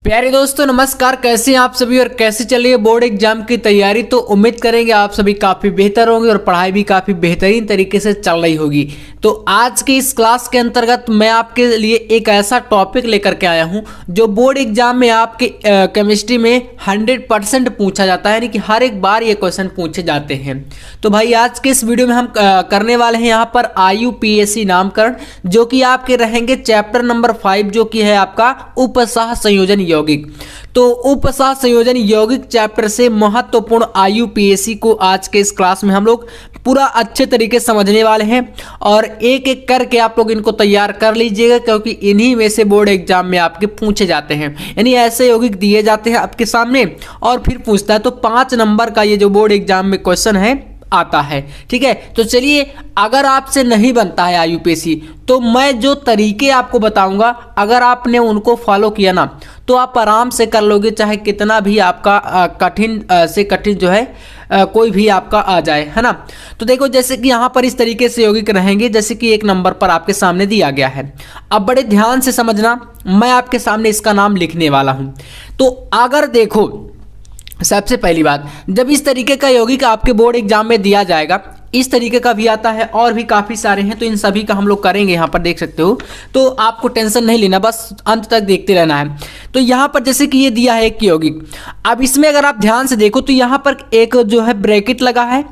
प्यारे दोस्तों नमस्कार। कैसे हैं आप सभी और कैसे चल रही है बोर्ड एग्जाम की तैयारी। तो उम्मीद करेंगे आप सभी काफ़ी बेहतर होंगे और पढ़ाई भी काफ़ी बेहतरीन तरीके से चल रही होगी। तो आज की इस क्लास के अंतर्गत मैं आपके लिए एक ऐसा टॉपिक लेकर के आया हूं जो बोर्ड एग्जाम में आपके केमिस्ट्री में 100% पूछा जाता है, यानी कि हर एक बार ये क्वेश्चन पूछे जाते हैं। तो भाई आज के इस वीडियो में हम करने वाले हैं यहाँ पर IUPAC नामकरण, जो कि आपके रहेंगे चैप्टर नंबर 5, जो कि है आपका उपसह संयोजन यौगिक। तो उपसह संयोजन यौगिक चैप्टर से महत्वपूर्ण IUPAC को आज के इस क्लास में हम लोग पूरा अच्छे तरीके से समझने वाले हैं और एक एक करके आप लोग इनको तैयार कर लीजिएगा, क्योंकि इन्हीं में से बोर्ड एग्जाम में आपके पूछे जाते हैं। यानी ऐसे यौगिक दिए जाते हैं आपके सामने और फिर पूछता है। तो 5 नंबर का ये जो बोर्ड एग्जाम में क्वेश्चन है आता है। ठीक है, तो चलिए, अगर आपसे नहीं बनता है IUPAC तो मैं जो तरीके आपको बताऊंगा, अगर आपने उनको फॉलो किया ना तो आप आराम से कर लोगे, चाहे कितना भी आपका कठिन से कठिन जो है कोई भी आपका आ जाए, है ना। तो देखो, जैसे कि यहाँ पर इस तरीके से यौगिक रहेंगे, जैसे कि 1 नंबर पर आपके सामने दिया गया है। अब बड़े ध्यान से समझना, मैं आपके सामने इसका नाम लिखने वाला हूँ। तो अगर देखो, सबसे पहली बात, जब इस तरीके का यौगिक आपके बोर्ड एग्जाम में दिया जाएगा, इस तरीके का भी आता है और भी काफ़ी सारे हैं, तो इन सभी का हम लोग करेंगे। यहाँ पर देख सकते हो, तो आपको टेंशन नहीं लेना, बस अंत तक देखते रहना है। तो यहाँ पर जैसे कि ये दिया है एक यौगिक, अब इसमें अगर आप ध्यान से देखो तो यहाँ पर एक जो है ब्रैकेट लगा है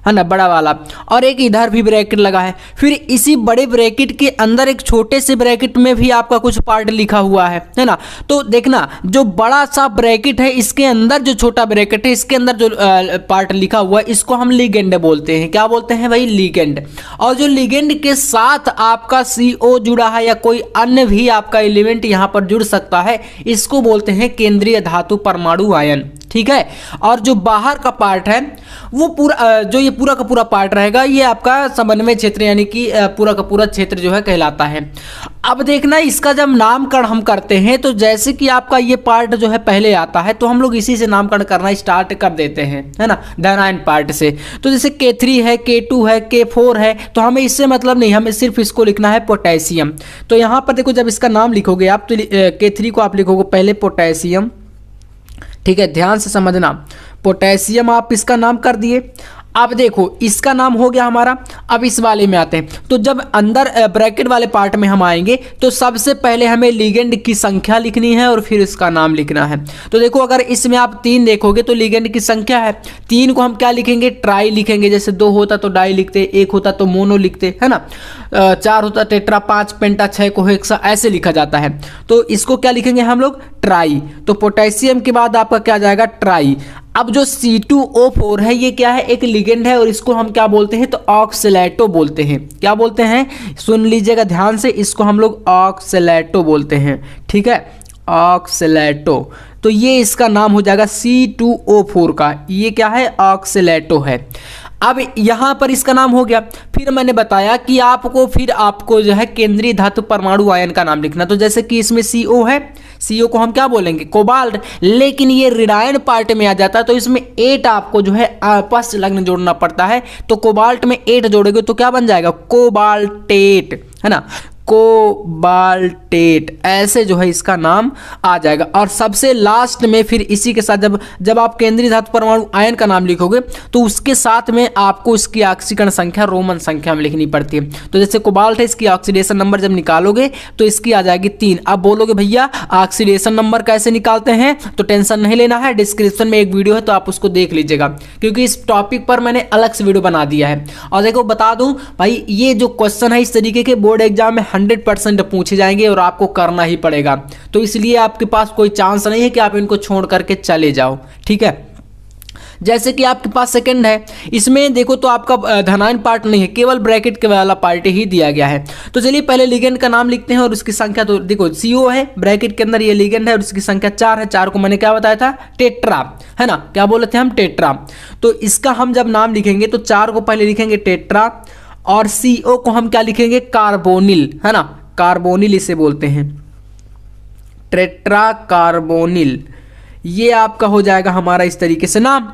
ना, बड़ा वाला, और एक इधर भी ब्रैकेट लगा है। फिर इसी बड़े ब्रैकेट के अंदर एक छोटे से ब्रैकेट में भी आपका कुछ पार्ट लिखा हुआ है ना। तो देखना, जो बड़ा सा ब्रैकेट है इसके अंदर जो छोटा ब्रैकेट है, इसके अंदर जो पार्ट लिखा हुआ है, इसको हम लिगेंड बोलते हैं। क्या बोलते हैं भाई? लिगेंड। और जो लिगेंड के साथ आपका CO जुड़ा है या कोई अन्य भी आपका एलिमेंट यहाँ पर जुड़ सकता है, इसको बोलते हैं केंद्रीय धातु परमाणु आयन। ठीक है, और जो बाहर का पार्ट है वो पूरा, जो ये पूरा का पूरा पार्ट रहेगा, ये आपका समन्वय क्षेत्र, यानी कि पूरा का पूरा क्षेत्र जो है कहलाता है। अब देखना, इसका जब नामकरण हम करते हैं तो जैसे कि आपका ये पार्ट जो है पहले आता है, तो हम लोग इसी से नामकरण करना स्टार्ट कर देते हैं, है ना, धनायन पार्ट से। तो जैसे K3 है, K2 है, K4 है, तो हमें इससे मतलब नहीं, हमें सिर्फ इसको लिखना है पोटेशियम। तो यहाँ पर देखो, जब इसका नाम लिखोगे आप तो K3 को आप लिखोगे पहले पोटेशियम। ठीक है, ध्यान से समझना, पोटेशियम आप इसका नाम कर दिए। अब देखो, इसका नाम हो गया हमारा। अब इस वाले में आते हैं, तो जब अंदर ब्रैकेट वाले पार्ट में हम आएंगे तो सबसे पहले हमें लिगेंड की संख्या लिखनी है और फिर इसका नाम लिखना है। तो देखो, अगर इसमें आप 3 देखोगे तो लिगेंड की संख्या है 3 को हम क्या लिखेंगे? ट्राई लिखेंगे। जैसे 2 होता तो डाई लिखते, 1 होता तो मोनो लिखते, है ना। 4 होता टेट्रा, 5 पेंटा, 6 को हेक्सा, ऐसे लिखा जाता है। तो इसको क्या लिखेंगे हम लोग? ट्राई। तो पोटेशियम के बाद आपका क्या जाएगा? ट्राई। अब जो C2O4 है, ये क्या है? एक लिगेंड है और इसको हम क्या बोलते हैं? तो ऑक्सलेटो बोलते हैं। क्या बोलते हैं? सुन लीजिएगा ध्यान से, इसको हम लोग ऑक्सलेटो बोलते हैं। ठीक है, ऑक्सलेटो। तो ये इसका नाम हो जाएगा C2O4 का, ये क्या है? ऑक्सलेटो है। अब यहाँ पर इसका नाम हो गया। फिर मैंने बताया कि आपको जो है केंद्रीय धातु परमाणु आयन का नाम लिखना। तो जैसे कि इसमें CO है, CO को हम क्या बोलेंगे? कोबाल्ट। लेकिन ये ऋणायन पार्ट में आ जाता है, तो इसमें 8 आपको जो है आपस लग्न जोड़ना पड़ता है। तो कोबाल्ट में 8 जोड़ोगे तो क्या बन जाएगा? कोबाल्टेट, है ना, कोबाल्टेट, ऐसे जो है इसका नाम आ जाएगा। और सबसे लास्ट में फिर इसी के साथ जब आप केंद्रीय धातु परमाणु आयन का नाम लिखोगे तो उसके साथ में आपको इसकी ऑक्सीकरण संख्या रोमन संख्या में लिखनी पड़ती है। तो जैसे कोबाल्ट है, इसकी ऑक्सीडेशन नंबर जब निकालोगे तो इसकी आ जाएगी 3। अब बोलोगे भैया ऑक्सीडेशन नंबर कैसे निकालते हैं? तो टेंशन नहीं लेना है, डिस्क्रिप्शन में एक वीडियो है तो आप उसको देख लीजिएगा, क्योंकि इस टॉपिक पर मैंने अलग से वीडियो बना दिया है। और देखो, बता दूं भाई, ये जो क्वेश्चन है इस तरीके के बोर्ड एग्जाम में 100% पूछे जाएंगे और आपको करना ही पड़ेगा। तो इसलिए आपके पास कोई चांस नहीं है कि आप इनको छोड़ करके चले जाओ। ठीक है, जैसे कि आपके पास सेकंड है, इसमें देखो तो आपका धनायन पार्ट नहीं है, केवल ब्रैकेट के वाला पार्ट ही दिया गया है। तो चलिए पहले लिगेंड का नाम लिखते हैं और उसकी संख्या। तो देखो, CO है, ब्रैकेट के अंदर ये लिगेंड है और उसकी संख्या 4 है। 4 को मैंने क्या बताया था? टेट्रा, है ना। क्या बोले थे हम? टेट्रा। तो इसका हम जब नाम लिखेंगे तो 4 को पहले लिखेंगे टेट्रा और CO को हम क्या लिखेंगे? कार्बोनिल, है ना, कार्बोनिल इसे बोलते हैं, टेट्रा कार्बोनिल। ये आपका हो जाएगा हमारा इस तरीके से नाम।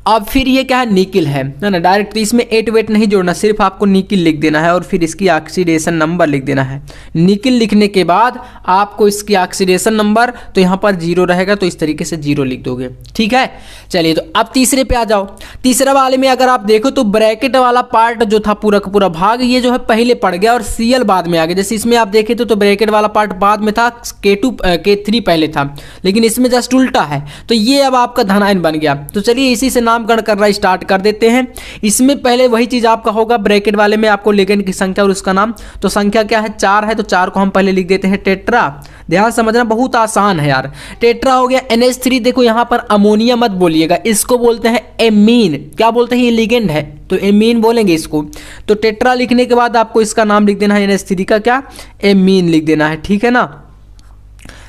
अब फिर ये क्या है, निकिल है ना, डायरेक्ट इसमें 8 वेट नहीं जोड़ना, सिर्फ आपको निकिल लिख देना है और फिर इसकी ऑक्सीडेशन नंबर लिख देना है। निकिल लिखने के बाद आपको इसकी ऑक्सीडेशन नंबर तो यहाँ पर 0 रहेगा, तो इस तरीके से 0 लिख दोगे। ठीक है, चलिए तो अब तीसरे पे आ जाओ। तीसरे वाले में अगर आप देखो तो ब्रैकेट वाला पार्ट जो था पूरा का पूरा भाग ये जो है पहले पड़ गया और Cl बाद में आ गया। जैसे इसमें आप देखे तो ब्रैकेट वाला पार्ट बाद में था, K2 K3 पहले था, लेकिन इसमें जस्ट उल्टा है, तो ये अब आपका धनायन बन गया। तो चलिए इसी से नामकरण करना स्टार्ट कर देते हैं। इसमें पहले वही चीज आपका होगा, ब्रैकेट वाले में आपको लिगेंड की संख्या और उसका नाम। तो संख्या क्या है, 4 है, तो 4 को हम पहले लिख देते हैं टेट्रा। ध्यान समझना, बहुत आसान है यार। टेट्रा हो गया। NH3 देखो यहाँ पर अमोनिया मत बोलिएगा, इसको बोलते हैं एमीन। क्या बोलते हैं, ये लिगेंड है तो एमीन बोलेंगे इसको। तो टेट्रा लिखने के बाद आपको इसका नाम लिख देना है NH3 का, क्या, एमीन लिख देना है। ठीक है ना,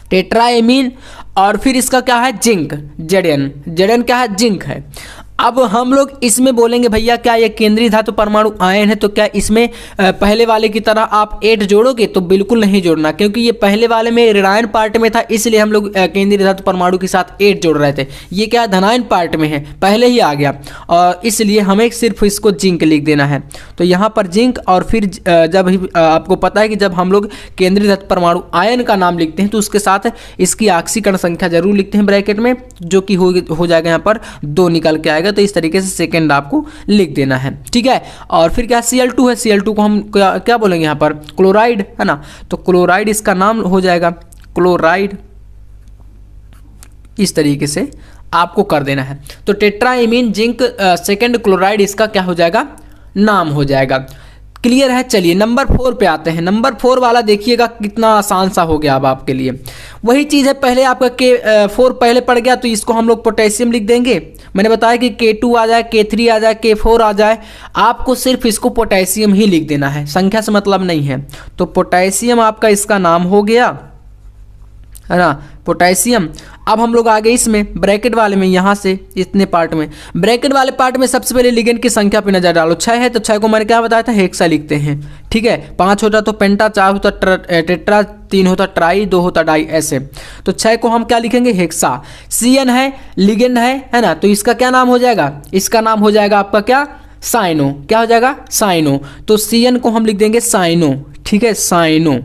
टेट्रा एमीन। और फिर इसका क्या है, जिंक, Zn क्या है, जिंक है। अब हम लोग इसमें बोलेंगे भैया क्या ये केंद्रीय धातु परमाणु आयन है, तो क्या इसमें पहले वाले की तरह आप 8 जोड़ोगे, तो बिल्कुल नहीं जोड़ना, क्योंकि ये पहले वाले में ऋणायन पार्ट में था, इसलिए हम लोग केंद्रीय धातु परमाणु के साथ 8 जोड़ रहे थे। ये क्या धनायन पार्ट में है, पहले ही आ गया, और इसलिए हमें सिर्फ इसको जिंक लिख देना है। तो यहाँ पर जिंक, और फिर जब आपको पता है कि जब हम लोग केंद्रीय धातु परमाणु आयन का नाम लिखते हैं तो उसके साथ इसकी ऑक्सीकरण संख्या जरूर लिखते हैं ब्रैकेट में, जो कि हो जाएगा यहाँ पर 2 निकल के आएगा। तो इस तरीके से सेकंड आपको लिख देना है। ठीक है, और फिर क्या, Cl2 है, Cl2 को हम क्या बोलेंगे यहाँ पर, क्लोराइड है ना, तो क्लोराइड इसका नाम हो जाएगा, क्लोराइड। इस तरीके से आपको कर देना है। तो टेट्राइमीन जिंक सेकंड क्लोराइड इसका क्या हो जाएगा, नाम हो जाएगा। क्लियर है। चलिए नंबर 4 पे आते हैं। नंबर 4 वाला देखिएगा कितना आसान सा हो गया अब आपके लिए। वही चीज़ है, पहले आपका K4 पहले पड़ गया, तो इसको हम लोग पोटेशियम लिख देंगे। मैंने बताया कि K2 आ जाए, K3 आ जाए, K4 आ जाए, आपको सिर्फ इसको पोटेशियम ही लिख देना है, संख्या से मतलब नहीं है। तो पोटेशियम आपका इसका नाम हो गया, है ना, पोटेशियम। अब हम लोग आ गए इसमें ब्रैकेट वाले में, यहाँ से इतने पार्ट में, ब्रैकेट वाले पार्ट में सबसे पहले लिगेंड की संख्या पे नजर डालो। 6 है तो 6 को मैंने क्या बताया था, हेक्सा लिखते हैं। ठीक है, 5 होता तो पेंटा, 4 होता टेट्रा, 3 होता ट्राई, 2 होता डाई, ऐसे। तो 6 को हम क्या लिखेंगे, हेक्सा। Cn है, लिगेंड है ना, तो इसका क्या नाम हो जाएगा, इसका नाम हो जाएगा आपका क्या, साइनो। क्या हो जाएगा, साइनो। तो Cn को हम लिख देंगे साइनो। ठीक है, साइनो,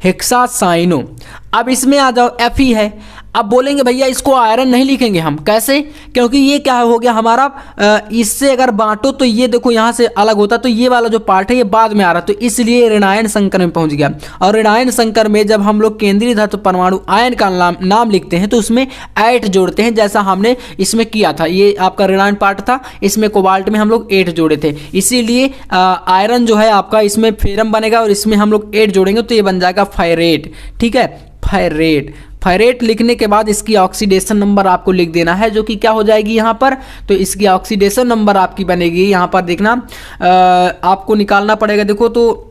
हेक्सा साइनो। अब इसमें आ जाओ, Fe है। अब बोलेंगे भैया इसको आयरन नहीं लिखेंगे हम, कैसे, क्योंकि ये क्या हो गया हमारा, इससे अगर बांटो तो ये देखो यहाँ से अलग होता, तो ये वाला जो पार्ट है ये बाद में आ रहा, तो इसलिए ऋणायन संकर में पहुंच गया। और ऋणायन संकर में जब हम लोग केंद्रीय धातु परमाणु आयन का नाम लिखते हैं तो उसमें 8 जोड़ते हैं, जैसा हमने इसमें किया था। ये आपका ऋणायन पार्ट था, इसमें कोबाल्ट में हम लोग 8 जोड़े थे, इसीलिए आयरन जो है आपका इसमें फेरम बनेगा और इसमें हम लोग 8 जोड़ेंगे तो ये बन जाएगा फायरेट। ठीक है, फायरेट। फायरेट लिखने के बाद इसकी ऑक्सीडेशन नंबर आपको लिख देना है, जो कि क्या हो जाएगी यहाँ पर, तो इसकी ऑक्सीडेशन नंबर आपकी बनेगी यहाँ पर, देखना आपको निकालना पड़ेगा। देखो तो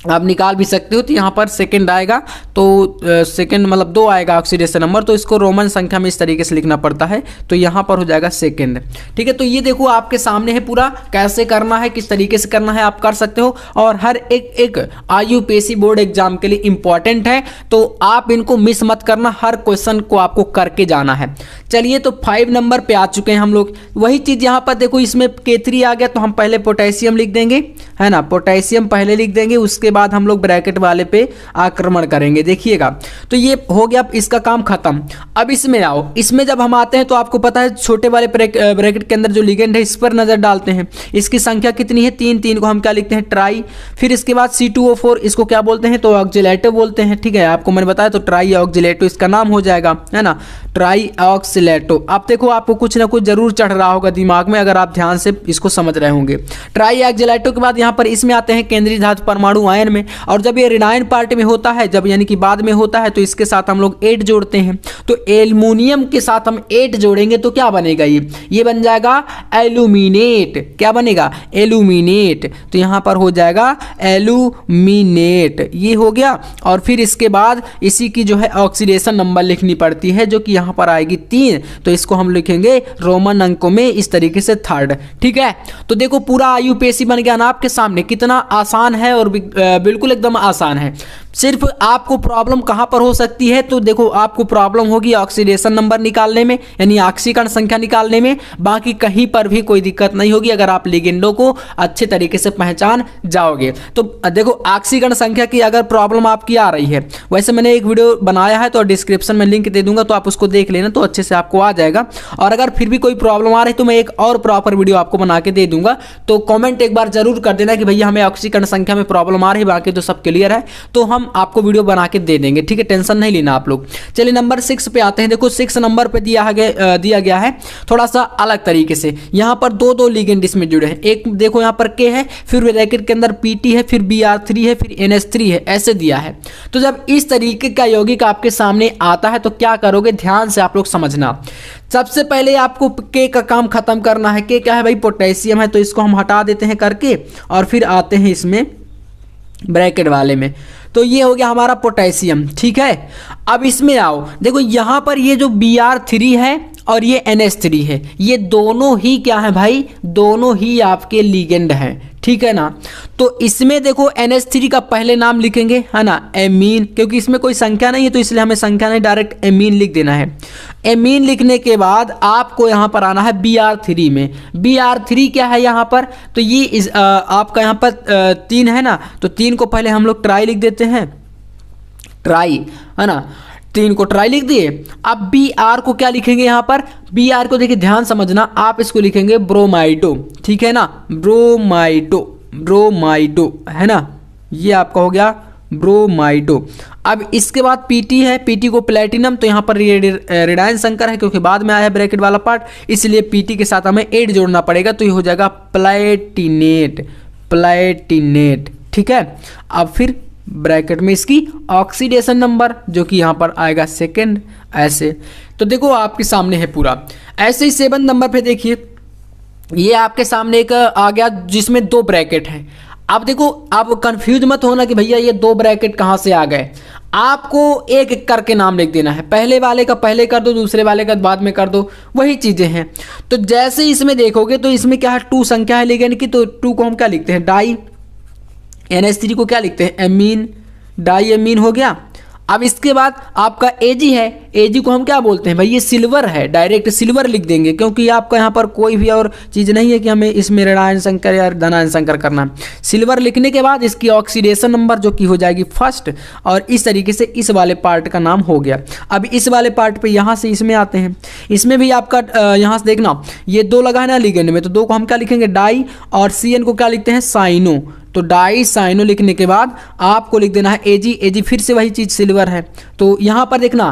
आप निकाल भी सकते हो, तो यहाँ पर सेकंड आएगा, तो सेकंड मतलब 2 आएगा ऑक्सीडेशन नंबर, तो इसको रोमन संख्या में इस तरीके से लिखना पड़ता है, तो यहाँ पर हो जाएगा सेकंड। ठीक है, तो ये देखो आपके सामने है पूरा, कैसे करना है, किस तरीके से करना है आप कर सकते हो, और हर एक IUPAC बोर्ड एग्जाम के लिए इंपॉर्टेंट है, तो आप इनको मिस मत करना, हर क्वेश्चन को आपको करके जाना है। चलिए तो 5 नंबर पे आ चुके हैं हम लोग। वही चीज़ यहाँ पर देखो, इसमें K3 आ गया, तो हम पहले पोटेशियम लिख देंगे, है ना, पोटेशियम पहले लिख देंगे, उसके बाद हम लोग ब्रैकेट वाले पे आक्रमण करेंगे। देखिएगा, तो ये हो गया, इसका काम खत्म। अब इसमें आओ, इसमें जब हम आते हैं तो आपको पता है छोटे वाले ब्रैकेट के अंदर जो लिगेंड है इस पर नजर डालते हैं। इसकी संख्या कितनी है, 3। 3 को हम क्या लिखते हैं, ट्राई। फिर इसके बाद C2O4, इसको क्या बोलते हैं, तो ऑक्जिलेटो बोलते हैं। ठीक है, आपको मैंने बताया, तो ट्राई ऑक्जिलेटो इसका नाम हो जाएगा, है ना, ट्राई ऑक्सिलेटो। अब देखो आपको कुछ ना कुछ जरूर चढ़ रहा होगा दिमाग में, अगर आप ध्यान से इसको समझ रहे होंगे। ट्राई ऑक्जिलेटो के बाद यहाँ पर इसमें आते हैं केंद्रीय धातु परमाणु आयन में, और जब ये ऋणायन पार्ट में होता है, जब यानी कि बाद में होता है, तो इसके साथ हम लोग 8 जोड़ते हैं। तो एल्युमिनियम के साथ हम 8 जोड़ेंगे तो क्या बनेगा, ये बन जाएगा एल्यूमिनेट। क्या बनेगा, एल्यूमिनेट। तो यहाँ पर हो जाएगा एल्यूमिनेट, ये हो गया। और फिर इसके बाद इसी की जो है ऑक्सीडेशन नंबर लिखनी पड़ती है, जो कि यहाँ पर आएगी 3, तो इसको हम लिखेंगे रोमन अंकों में इस तरीके से 3rd। ठीक है, तो देखो पूरा IUPAC बन गया ना आपके सामने, कितना आसान है, और बिल्कुल एकदम आसान है। सिर्फ आपको प्रॉब्लम कहाँ पर हो सकती है, तो देखो आपको प्रॉब्लम होगी ऑक्सीडेशन नंबर निकालने में, यानी ऑक्सीकरण संख्या निकालने में। बाकी कहीं पर भी कोई दिक्कत नहीं होगी अगर आप लिगेंडों को अच्छे तरीके से पहचान जाओगे। तो देखो ऑक्सीकरण संख्या की अगर प्रॉब्लम आपकी आ रही है, वैसे मैंने एक वीडियो बनाया है तो डिस्क्रिप्शन में लिंक दे दूंगा, तो आप उसको देख लेना तो अच्छे से आपको आ जाएगा। और अगर फिर भी कोई प्रॉब्लम आ रही है तो मैं एक और प्रॉपर वीडियो आपको बना के दे दूंगा, तो कॉमेंट एक बार जरूर कर देना कि भैया हमें ऑक्सीकरण संख्या में प्रॉब्लम आ रही है, बाकी तो सब क्लियर है, तो हम आपको वीडियो बना के दे देंगे, ठीक है, टेंशन नहीं लेना आप लोग। चलिए नंबर 6 पे आते हैं। देखो 6 नंबर पे दिया गया है थोड़ा सा अलग तरीके से। यहाँ पर दो लिगेंड इसमें जुड़े हैं। एक देखो यहाँ पर के है, फिर ब्रैकेट के अंदर पीटी है, फिर BR3 है, फिर NH3 है, ऐसे दिया है। तो जब इस तरीके का यौगिक आपके सामने आता है तो क्या करोगे, ध्यान से आप लोग समझना। सबसे पहले आपको के का काम खत्म करना है। के क्या है भाई, पोटेशियम है, तो इसको हम हटा देते हैं करके, और फिर आते हैं इसमें ब्रैकेट वाले में। तो ये हो गया हमारा पोटेशियम, ठीक है। अब इसमें आओ, देखो यहाँ पर ये जो BR3 है और ये NH3 है, ये दोनों ही क्या है भाई, दोनों ही आपके लिगेंड हैं, ठीक है ना। तो इसमें देखो NH3 का पहले नाम लिखेंगे, है ना, एमीन, क्योंकि इसमें कोई संख्या नहीं है तो इसलिए हमें संख्या नहीं, डायरेक्ट एमीन लिख देना है। एमीन लिखने के बाद आपको यहाँ पर आना है BR3 में। BR3 क्या है यहाँ पर, तो ये आपका यहाँ पर 3 है ना, तो 3 को पहले हम लोग ट्राई लिख देते हैं, ट्राई, है ना, 3 को ट्राई लिख दिए। अब BR को क्या लिखेंगे यहाँ पर, BR को देखिए ध्यान समझना, आप इसको लिखेंगे ब्रोमाइडो, ठीक है ना, ब्रोमाइडो, ब्रोमाइडो, है ना, ये आपका हो गया ब्रोमाइडो। अब इसके बाद PT है, PT को प्लेटिनम, तो यहाँ पर रेडायन संकर है क्योंकि बाद में आया है ब्रैकेट वाला पार्ट, इसलिए PT के साथ हमें 8 जोड़ना पड़ेगा, तो ये हो जाएगा प्लेटिनेट, प्लेटिनेट, ठीक है। अब फिर ब्रैकेट में इसकी ऑक्सीडेशन नंबर जो कि यहाँ पर आएगा 2, ऐसे। तो देखो आपके सामने है पूरा। ऐसे ही 7 नंबर पे देखिए, ये आपके सामने एक आ गया जिसमें 2 ब्रैकेट हैं। अब देखो आप कंफ्यूज मत होना कि भैया ये 2 ब्रैकेट कहाँ से आ गए, आपको एक एक करके नाम लिख देना है। पहले वाले का पहले कर दो, दूसरे वाले का बाद में कर दो, वही चीज़ें हैं। तो जैसे इसमें देखोगे तो इसमें क्या है, 2 संख्या है लिगेंड की, तो 2 को हम क्या लिखते हैं, डाई। NH3 को क्या लिखते हैं, एमीन, डाई एमीन हो गया। अब इसके बाद आपका Ag है, Ag को हम क्या बोलते हैं भाई, ये सिल्वर है, डायरेक्ट सिल्वर लिख देंगे, क्योंकि आपका यहाँ पर कोई भी और चीज़ नहीं है कि हमें इसमें ऋणायन संकर या धनायन संकर करना है। सिल्वर लिखने के बाद इसकी ऑक्सीडेशन नंबर जो कि हो जाएगी 1, और इस तरीके से इस वाले पार्ट का नाम हो गया। अब इस वाले पार्ट पे यहाँ से इसमें आते हैं, इसमें भी आपका यहाँ से देखना ये 2 लगा है ना लिगेंड में, तो 2 को हम क्या लिखेंगे, डाई, और CN को क्या लिखते हैं, साइनो। तो डाई साइनो लिखने के बाद आपको लिख देना है Ag, Ag फिर से वही चीज़ सिल्वर है। तो यहाँ पर देखना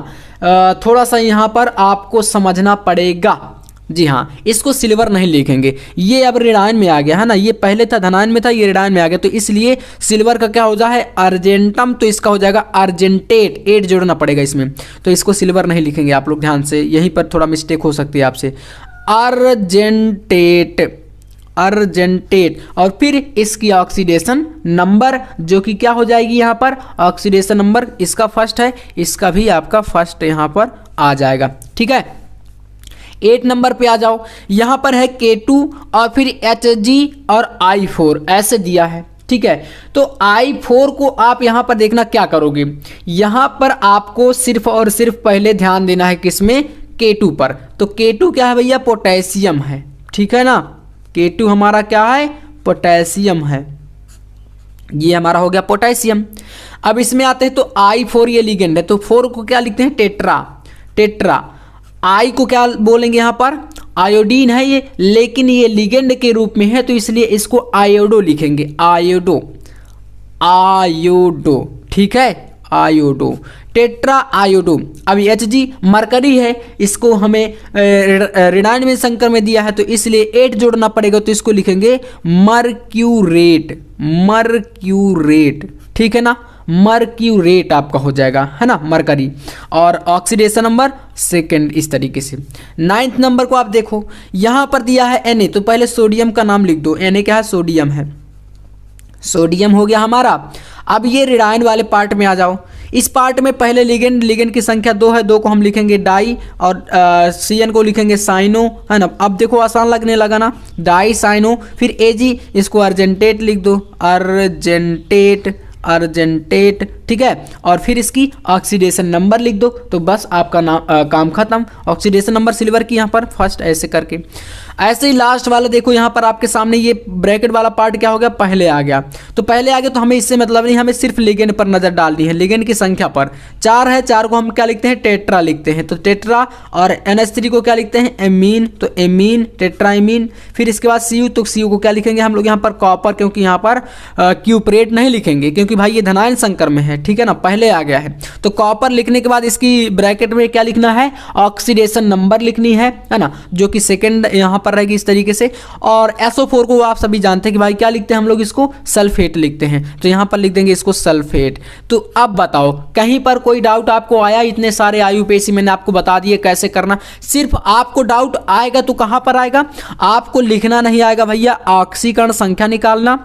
थोड़ा सा यहाँ पर आपको समझना पड़ेगा, जी हाँ, इसको सिल्वर नहीं लिखेंगे, ये अब ऋणायन में आ गया है ना, ये पहले था धनायन में था, ये ऋणायन में आ गया, तो इसलिए सिल्वर का क्या हो जाए, अर्जेंटम, तो इसका हो जाएगा अर्जेंटेट, 8 जोड़ना पड़ेगा इसमें, तो इसको सिल्वर नहीं लिखेंगे आप लोग, ध्यान से, यहीं पर थोड़ा मिस्टेक हो सकती है आपसे। अर्जेंटेट, अर्जेंटेट, और फिर इसकी ऑक्सीडेशन नंबर जो कि क्या हो जाएगी यहाँ पर, ऑक्सीडेशन नंबर इसका 1 है, इसका भी आपका 1 यहाँ पर आ जाएगा, ठीक है। 8 नंबर पे आ जाओ, यहाँ पर है K2 और फिर Hg और I4 ऐसे दिया है, ठीक है। तो I4 को आप यहाँ पर देखना क्या करोगे, यहाँ पर आपको सिर्फ और सिर्फ पहले ध्यान देना है किसमें, K2 पर। तो K2 क्या है भैया, पोटेशियम है, ठीक है ना, K2 हमारा क्या है, पोटेशियम है, ये हमारा हो गया पोटेशियम। अब इसमें आते हैं तो I4 ये लिगेंड है, तो 4 को क्या लिखते हैं, टेट्रा, टेट्रा। I को क्या बोलेंगे यहाँ पर, आयोडीन है ये, लेकिन ये लिगेंड के रूप में है तो इसलिए इसको आयोडो लिखेंगे, आयोडो, आयोडो, ठीक है, आयोडो, टेट्रा आयोडो। अब Hg मरकरी है, इसको हमें ऋणायन में संकर में दिया है तो इसलिए 8 जोड़ना पड़ेगा, तो इसको लिखेंगे मर्क्यूरेट, मर्क्यूरेट, ठीक है ना, मर्क्यूरेट आपका हो जाएगा, है ना, मरकरी, और ऑक्सीडेशन नंबर 2 इस तरीके से। 9th नंबर को आप देखो, यहाँ पर दिया है Na, तो पहले सोडियम का नाम लिख दो, Na क्या है, सोडियम है, सोडियम हो गया हमारा। अब ये ऋणायन वाले पार्ट में आ जाओ, इस पार्ट में पहले लिगेंड की संख्या 2 है, 2 को हम लिखेंगे डाई और CN को लिखेंगे साइनो, है ना। अब देखो आसान लगने लगा ना, डाई साइनो, फिर Ag, इसको अर्जेंटेट लिख दो, अर्जेंटेट, अर्जेंटेट, ठीक है, और फिर इसकी ऑक्सीडेशन नंबर लिख दो, तो बस आपका काम खत्म। ऑक्सीडेशन नंबर सिल्वर की यहाँ पर फर्स्ट ऐसे करके। ऐसे ही लास्ट वाला देखो यहाँ पर आपके सामने ये ब्रैकेट वाला पार्ट क्या हो गया, पहले आ गया। तो पहले आ गया तो हमें इससे मतलब नहीं, हमें सिर्फ लिगेंड पर नजर डालनी है, लिगेंड की संख्या पर। 4 है, 4 को हम क्या लिखते हैं, टेट्रा लिखते हैं, तो टेट्रा। और NH3 को क्या लिखते हैं, एमीन, तो एमीन, टेट्राइमीन। फिर इसके बाद Cu, तो Cu को क्या लिखेंगे हम लोग यहाँ पर, कॉपर, क्योंकि यहाँ पर क्यूपरेट नहीं लिखेंगे क्योंकि भाई ये धनायन संकर में है, ठीक है ना, पहले आ गया है। तो कॉपर लिखने के बाद इसकी ब्रैकेट में क्या लिखना है, ऑक्सीडेशन नंबर लिखनी है ना, जो कि सेकंड यहाँ पर रहेगी इस तरीके से। और SO4 को आप सभी जानते हैं कि भाई क्या लिखते हैं हम लोग, इसको सल्फेट लिखते हैं, तो यहाँ पर लिख देंगे इसको सल्फेट। तो अब बताओ कहीं पर कोई डाउट आपको आया, इतने सारे IUPAC मैंने आपको बता दिए कैसे करना। सिर्फ आपको डाउट आएगा तो कहां पर आएगा, आपको लिखना नहीं आएगा भैया ऑक्सीकरण संख्या निकालना।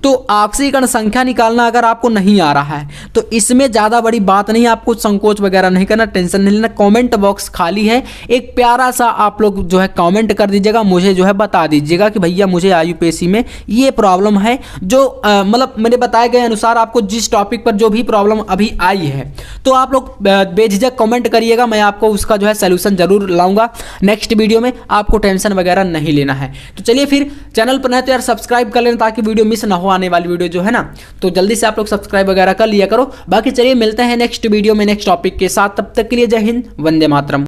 तो ऑक्सीकरण संख्या निकालना अगर आपको नहीं आ रहा है तो इसमें ज़्यादा बड़ी बात नहीं, आपको संकोच वगैरह नहीं करना, टेंशन नहीं लेना। कमेंट बॉक्स खाली है, एक प्यारा सा आप लोग जो है कमेंट कर दीजिएगा, मुझे जो है बता दीजिएगा कि भैया मुझे IUPAC में ये प्रॉब्लम है, जो मतलब मेरे बताए गए अनुसार आपको जिस टॉपिक पर जो भी प्रॉब्लम अभी आई है, तो आप लोग बेझिझक कमेंट करिएगा, मैं आपको उसका जो है सोल्यूशन जरूर लाऊंगा नेक्स्ट वीडियो में, आपको टेंशन वगैरह नहीं लेना है। तो चलिए फिर चैनल पर नहीं तो यार सब्सक्राइब कर लेना ताकि वीडियो मिस ना हो, आने वाली वीडियो जो है ना, तो जल्दी से आप लोग सब्सक्राइब वगैरह कर लिया करो। बाकी चलिए मिलते हैं नेक्स्ट वीडियो में नेक्स्ट टॉपिक के साथ, तब तक के लिए जय हिंद, वंदे मातरम।